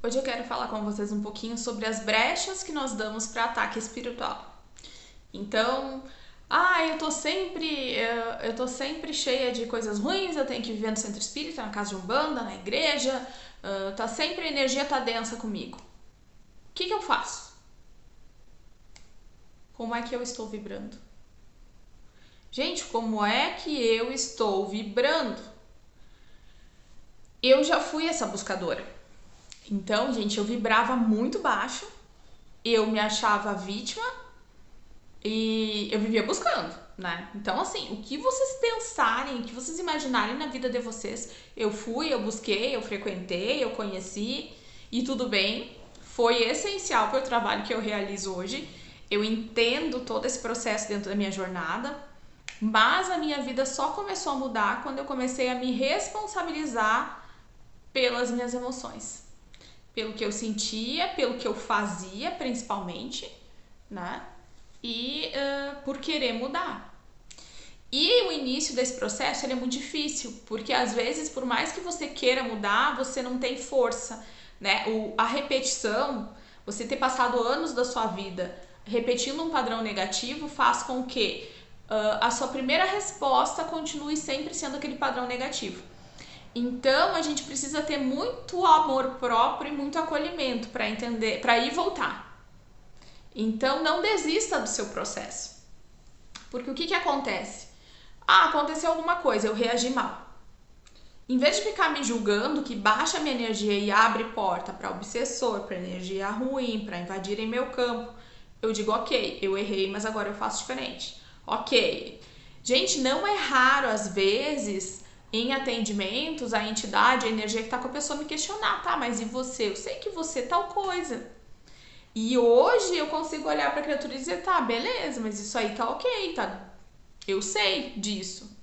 Hoje eu quero falar com vocês um pouquinho sobre as brechas que nós damos para ataque espiritual. Então, eu tô sempre cheia de coisas ruins, eu tenho que viver no centro espírita, na casa de umbanda, na igreja, tá sempre a energia tá densa comigo. O que eu faço? Como é que eu estou vibrando? Gente, como é que eu estou vibrando? Eu já fui essa buscadora. Então, gente, eu vibrava muito baixo, eu me achava vítima e eu vivia buscando, né? Então, assim, o que vocês pensarem, o que vocês imaginarem na vida de vocês, eu fui, eu busquei, eu frequentei, eu conheci e tudo bem. Foi essencial para o trabalho que eu realizo hoje. Eu entendo todo esse processo dentro da minha jornada, mas a minha vida só começou a mudar quando eu comecei a me responsabilizar pelas minhas emoções, pelo que eu sentia, pelo que eu fazia, principalmente, né? E por querer mudar. E o início desse processo ele é muito difícil, porque às vezes, por mais que você queira mudar, você não tem força, né? A repetição, você ter passado anos da sua vida repetindo um padrão negativo, faz com que a sua primeira resposta continue sempre sendo aquele padrão negativo. Então a gente precisa ter muito amor próprio e muito acolhimento para entender, para ir e voltar. Então não desista do seu processo. Porque o que acontece? Aconteceu alguma coisa, eu reagi mal. Em vez de ficar me julgando, que baixa a minha energia e abre porta para obsessor, para energia ruim, para invadirem meu campo, eu digo, ok, eu errei, mas agora eu faço diferente. Ok. Gente, não é raro às vezes em atendimentos a entidade, a energia que tá com a pessoa me questionar, tá, mas e você? Eu sei que você tal coisa. E hoje eu consigo olhar pra criatura e dizer, tá, beleza, mas isso aí tá ok, tá? Eu sei disso.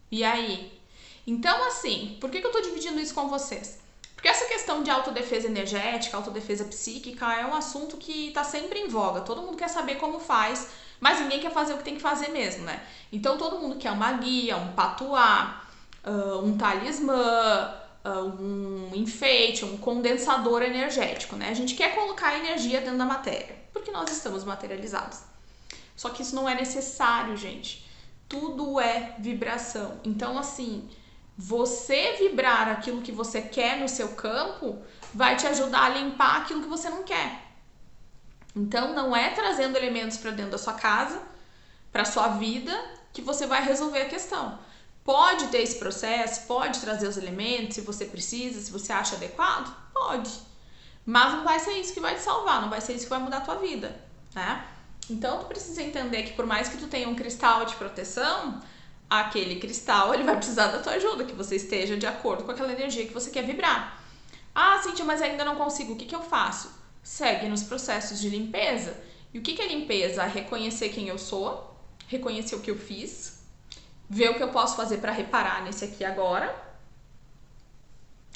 E aí? Então, assim, por que eu tô dividindo isso com vocês? Porque essa questão de autodefesa energética, autodefesa psíquica é um assunto que tá sempre em voga. Todo mundo quer saber como faz, mas ninguém quer fazer o que tem que fazer mesmo, né? Então todo mundo quer uma guia, um patuá, um talismã, um enfeite, um condensador energético, né? A gente quer colocar energia dentro da matéria, porque nós estamos materializados. Só que isso não é necessário, gente. Tudo é vibração. Então, assim, você vibrar aquilo que você quer no seu campo vai te ajudar a limpar aquilo que você não quer. Então, não é trazendo elementos para dentro da sua casa, para sua vida, que você vai resolver a questão. Pode ter esse processo, pode trazer os elementos se você precisa, se você acha adequado, pode. Mas não vai ser isso que vai te salvar, não vai ser isso que vai mudar a tua vida, né? Então tu precisa entender que por mais que tu tenha um cristal de proteção, aquele cristal ele vai precisar da tua ajuda, que você esteja de acordo com aquela energia que você quer vibrar. Ah, Cíntia, mas ainda não consigo, o que eu faço? Segue nos processos de limpeza. E o que é limpeza? Reconhecer quem eu sou, reconhecer o que eu fiz, ver o que eu posso fazer para reparar nesse aqui agora.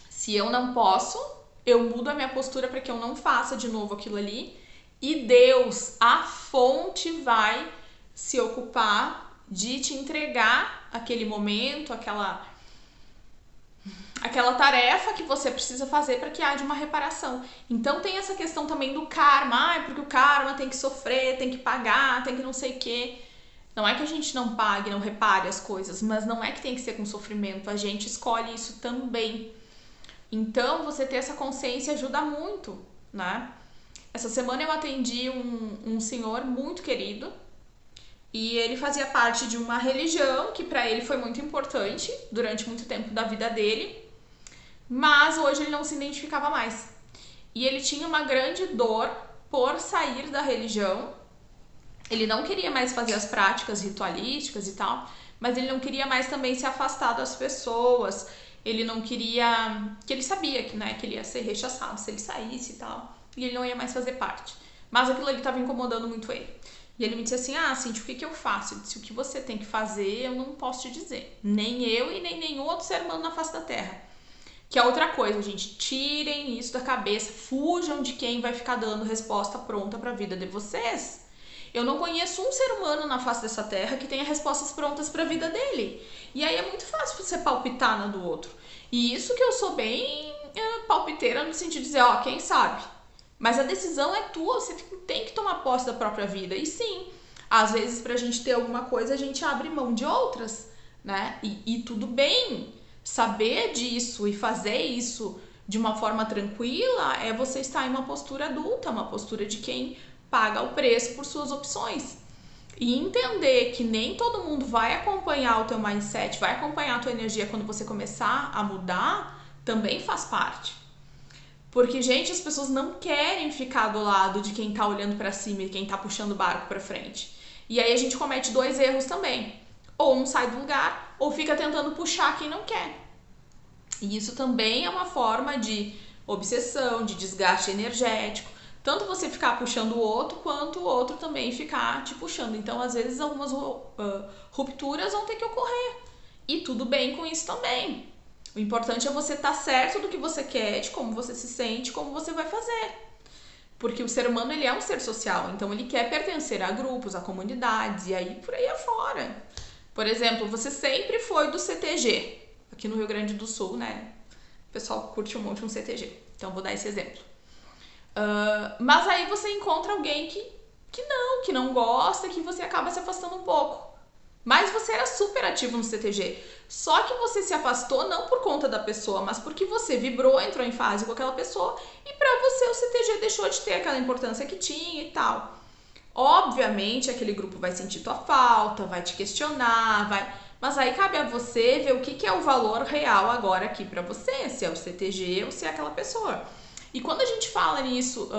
Se eu não posso, eu mudo a minha postura para que eu não faça de novo aquilo ali. E Deus, a fonte, vai se ocupar de te entregar aquele momento, aquela tarefa que você precisa fazer para que haja uma reparação. Então tem essa questão também do karma, porque o karma tem que sofrer, tem que pagar, tem que não sei o quê. Não é que a gente não pague, não repare as coisas, mas não é que tem que ser com sofrimento, a gente escolhe isso também. Então você ter essa consciência ajuda muito, né? Essa semana eu atendi um senhor muito querido e ele fazia parte de uma religião que para ele foi muito importante durante muito tempo da vida dele, mas hoje ele não se identificava mais. E ele tinha uma grande dor por sair da religião. Ele não queria mais fazer as práticas ritualísticas e tal, mas ele não queria mais também se afastar das pessoas. Ele não queria... que ele sabia que, né, que ele ia ser rechaçado se ele saísse e tal. E ele não ia mais fazer parte. Mas aquilo ali estava incomodando muito ele. E ele me disse assim, Cintia, o que eu faço? Eu disse, o que você tem que fazer eu não posso te dizer. Nem eu e nem nenhum outro ser humano na face da Terra. Que é outra coisa, gente. Tirem isso da cabeça. Fujam de quem vai ficar dando resposta pronta para a vida de vocês. Eu não conheço um ser humano na face dessa terra que tenha respostas prontas para a vida dele. E aí é muito fácil você palpitar na do outro. E isso que eu sou bem palpiteira no sentido de dizer, ó, quem sabe? Mas a decisão é tua, você tem que tomar posse da própria vida. E sim, às vezes pra gente ter alguma coisa, a gente abre mão de outras, né? E tudo bem, saber disso e fazer isso de uma forma tranquila é você estar em uma postura adulta, uma postura de quem paga o preço por suas opções. E entender que nem todo mundo vai acompanhar o teu mindset, vai acompanhar a tua energia quando você começar a mudar, também faz parte. Porque, gente, as pessoas não querem ficar do lado de quem tá olhando pra cima e quem tá puxando o barco pra frente. E aí a gente comete 2 erros também. Ou não sai do lugar, ou fica tentando puxar quem não quer. E isso também é uma forma de obsessão, de desgaste energético. Tanto você ficar puxando o outro, quanto o outro também ficar te puxando. Então, às vezes, algumas rupturas vão ter que ocorrer. E tudo bem com isso também. O importante é você estar certo do que você quer, de como você se sente, como você vai fazer. Porque o ser humano, ele é um ser social. Então, ele quer pertencer a grupos, a comunidades, e aí por aí afora. Por exemplo, você sempre foi do CTG. Aqui no Rio Grande do Sul, né? O pessoal curte um monte um CTG. Então, vou dar esse exemplo. Mas aí você encontra alguém que não gosta, que você acaba se afastando um pouco. Mas você era super ativo no CTG. Só que você se afastou não por conta da pessoa, mas porque você vibrou, entrou em fase com aquela pessoa e pra você o CTG deixou de ter aquela importância que tinha e tal. Obviamente aquele grupo vai sentir tua falta, vai te questionar, mas aí cabe a você ver o que é o valor real agora aqui pra você, se é o CTG ou se é aquela pessoa. E quando a gente fala nisso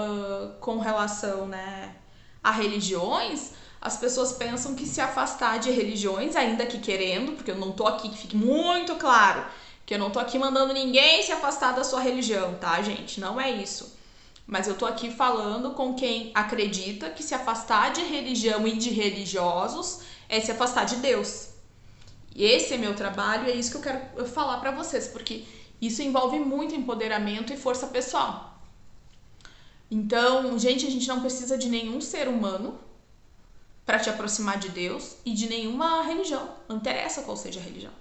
com relação, né, a religiões, as pessoas pensam que se afastar de religiões, ainda que querendo, porque eu não tô aqui, que fique muito claro, que eu não tô aqui mandando ninguém se afastar da sua religião, tá, gente? Não é isso. Mas eu tô aqui falando com quem acredita que se afastar de religião e de religiosos é se afastar de Deus. E esse é meu trabalho e é isso que eu quero falar pra vocês, porque isso envolve muito empoderamento e força pessoal. Então, gente, a gente não precisa de nenhum ser humano para te aproximar de Deus e de nenhuma religião. Não interessa qual seja a religião.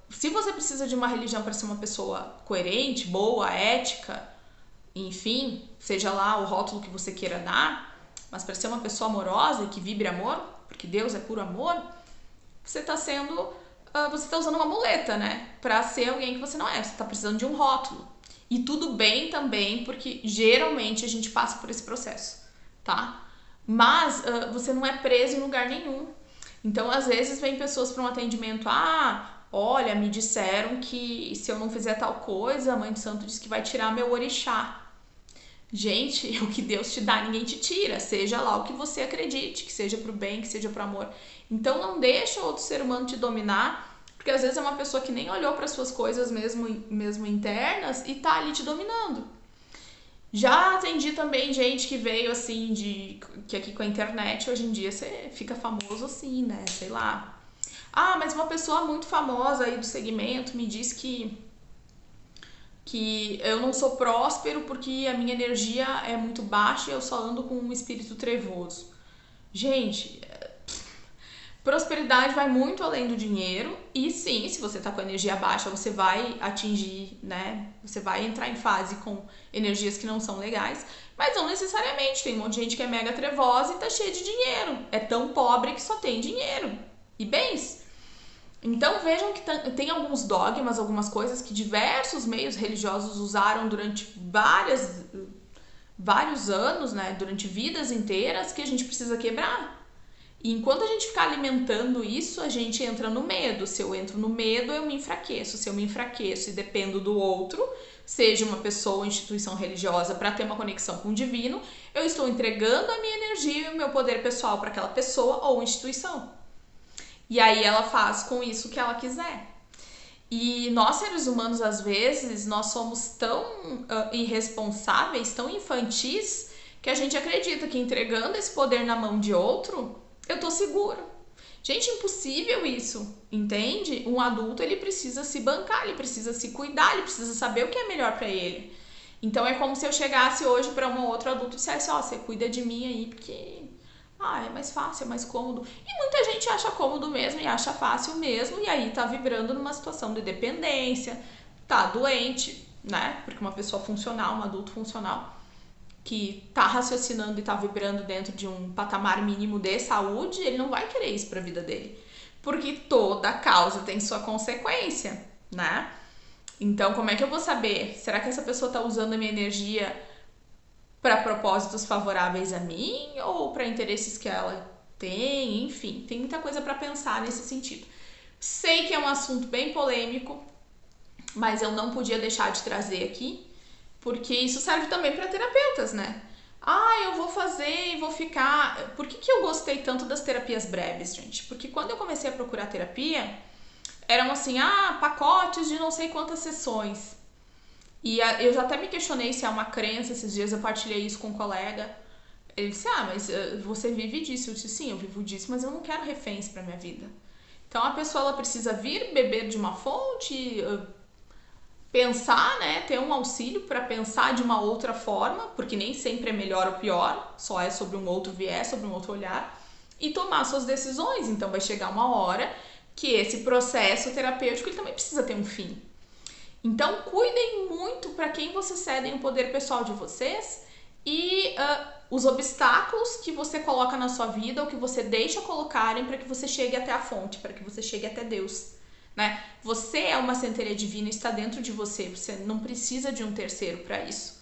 Se você precisa de uma religião para ser uma pessoa coerente, boa, ética, enfim, seja lá o rótulo que você queira dar, mas para ser uma pessoa amorosa e que vibre amor, porque Deus é puro amor, você tá usando uma muleta, né? Pra ser alguém que você não é. Você tá precisando de um rótulo. E tudo bem também, porque geralmente a gente passa por esse processo, tá? Mas você não é preso em lugar nenhum. Então, às vezes, vem pessoas para um atendimento. Olha, me disseram que se eu não fizer tal coisa, a mãe de santo disse que vai tirar meu orixá. Gente, o que Deus te dá, ninguém te tira. Seja lá o que você acredite, que seja pro bem, que seja pro amor. Então não deixa outro ser humano te dominar, porque às vezes é uma pessoa que nem olhou para suas coisas mesmo internas e tá ali te dominando. Já atendi também gente que veio assim, que aqui com a internet, hoje em dia você fica famoso assim, né? Sei lá. Mas uma pessoa muito famosa aí do segmento me disse que eu não sou próspero porque a minha energia é muito baixa e eu só ando com um espírito trevoso. Gente, prosperidade vai muito além do dinheiro e sim, se você tá com energia baixa, você vai atingir, né? Você vai entrar em fase com energias que não são legais, mas não necessariamente. Tem um monte de gente que é mega trevosa e tá cheia de dinheiro. É tão pobre que só tem dinheiro e bens. Então vejam que tem alguns dogmas, algumas coisas que diversos meios religiosos usaram durante vários anos, né? Durante vidas inteiras, que a gente precisa quebrar. E enquanto a gente ficar alimentando isso, a gente entra no medo. Se eu entro no medo, eu me enfraqueço. Se eu me enfraqueço e dependo do outro, seja uma pessoa ou instituição religiosa, para ter uma conexão com o divino, eu estou entregando a minha energia e o meu poder pessoal para aquela pessoa ou instituição. E aí ela faz com isso o que ela quiser. E nós, seres humanos, às vezes, nós somos tão irresponsáveis, tão infantis, que a gente acredita que entregando esse poder na mão de outro, eu tô seguro. Gente, impossível isso, entende? Um adulto, ele precisa se bancar, ele precisa se cuidar, ele precisa saber o que é melhor pra ele. Então é como se eu chegasse hoje pra um outro adulto e dissesse, você cuida de mim aí, porque é mais fácil, é mais cômodo. E muita gente acha cômodo mesmo e acha fácil mesmo, e aí tá vibrando numa situação de dependência, tá doente, né? Porque uma pessoa funcional, um adulto funcional, que tá raciocinando e tá vibrando dentro de um patamar mínimo de saúde, ele não vai querer isso pra vida dele. Porque toda causa tem sua consequência, né? Então, como é que eu vou saber? Será que essa pessoa tá usando a minha energia para propósitos favoráveis a mim ou para interesses que ela tem? Enfim, tem muita coisa para pensar nesse sentido. Sei que é um assunto bem polêmico, mas eu não podia deixar de trazer aqui, porque isso serve também para terapeutas, né? Ah, eu vou fazer e vou ficar. Por que eu gostei tanto das terapias breves, gente? Porque quando eu comecei a procurar terapia, eram assim, pacotes de não sei quantas sessões. E eu já até me questionei se é uma crença, esses dias eu partilhei isso com um colega. Ele disse, mas você vive disso. Eu disse, sim, eu vivo disso, mas eu não quero reféns pra minha vida. Então a pessoa ela precisa vir beber de uma fonte, pensar, né, ter um auxílio para pensar de uma outra forma, porque nem sempre é melhor ou pior, só é sobre um outro viés, sobre um outro olhar, e tomar suas decisões. Então vai chegar uma hora que esse processo terapêutico ele também precisa ter um fim. Então cuidem muito para quem vocês cedem o poder pessoal de vocês e os obstáculos que você coloca na sua vida ou que você deixa colocarem para que você chegue até a fonte, para que você chegue até Deus. Né? Você é uma centelha divina, está dentro de você, você não precisa de um terceiro para isso.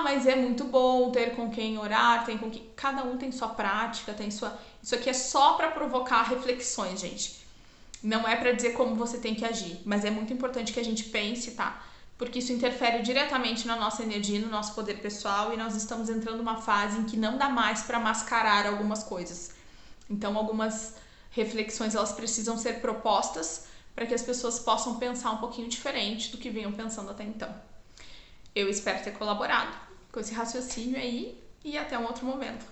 Mas é muito bom ter com quem orar, tem com quem... Cada um tem sua prática, tem sua... Isso aqui é só para provocar reflexões, gente. Não é para dizer como você tem que agir, mas é muito importante que a gente pense, tá? Porque isso interfere diretamente na nossa energia, no nosso poder pessoal, e nós estamos entrando numa fase em que não dá mais para mascarar algumas coisas. Então, algumas reflexões elas precisam ser propostas para que as pessoas possam pensar um pouquinho diferente do que vinham pensando até então. Eu espero ter colaborado com esse raciocínio aí e até um outro momento.